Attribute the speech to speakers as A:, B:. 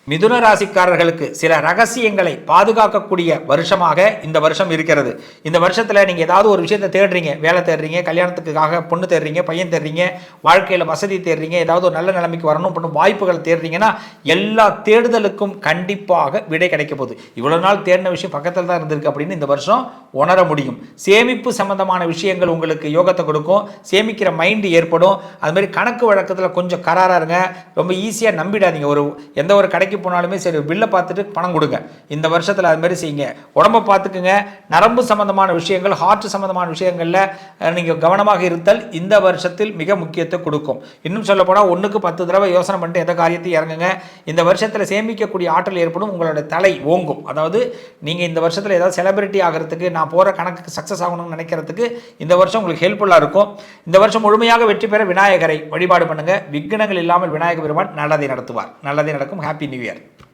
A: மிதுன ராசிக்காரர்களுக்கு சில ரகசியங்களை பாதுகாக்கக்கூடிய வருஷமாக இந்த வருஷம் இருக்கிறது. இந்த வருஷத்தில் நீங்கள் ஏதாவது ஒரு விஷயத்தை தேடுறீங்க, வேலை தேடுறீங்க, கல்யாணத்துக்காக பொண்ணு தேடுறீங்க, பையன் தேடுறீங்க, வாழ்க்கையில் வசதி தேடுறீங்க, ஏதாவது ஒரு நல்ல நிலைமைக்கு வரணும் பண்ணும் வாய்ப்புகள் தேடுறீங்கன்னா எல்லா தேடுதலுக்கும் கண்டிப்பாக விடை கிடைக்க போகுது. இவ்வளோ நாள் தேடின விஷயம் பக்கத்தில் தான் இருந்திருக்கு அப்படின்னு இந்த வருஷம் உணர முடியும். சேமிப்பு சம்பந்தமான விஷயங்கள் உங்களுக்கு யோகத்தை கொடுக்கும். சேமிக்கிற மைண்டு ஏற்படும். அதுமாதிரி கணக்கு வழக்கத்தில் கொஞ்சம் கராராக இருங்க. ரொம்ப ஈஸியாக நம்பிடாதீங்க. எந்த ஒரு கடைக்கு போனாலுமே சரி, பில்லை பார்த்துட்டு பணம் கொடுங்க. இந்த வருஷத்தில் அது மாதிரி செய்யுங்க. உடம்பை பார்த்துக்குங்க. நரம்பு சம்பந்தமான விஷயங்கள், ஹார்ட் சம்பந்தமான விஷயங்களில் நீங்கள் கவனமாக இருத்தல் இந்த வருஷத்தில் மிக முக்கியத்தை கொடுக்கும். இன்னும் சொல்ல போனால் 1க்கு 10 தடவை யோசனை பண்ணிட்டு எந்த காரியத்தையும் இறங்குங்க. இந்த வருஷத்தில் சேமிக்கக்கூடிய ஆற்றல் ஏற்படும். உங்களோட தலை ஓங்கும். அதாவது நீங்கள் இந்த வருஷத்தில் ஏதாவது செலிபிரிட்டி ஆகிறதுக்கு, நான் போகிற கணக்குக்கு சக்ஸஸ் ஆகணும்னு நினைக்கிறதுக்கு இந்த வருஷம் உங்களுக்கு ஹெல்ப்ஃபுல்லாக இருக்கும். இந்த வருஷம் முழுமையாக வெற்றி பெற விநாயகரை வழிபாடு பண்ணுங்க. விக்னங்கள் இல்லாமல் விநாயக பெருமான் நல்லதை நடத்துவார். நல்லதே நடக்கும். Happy new year.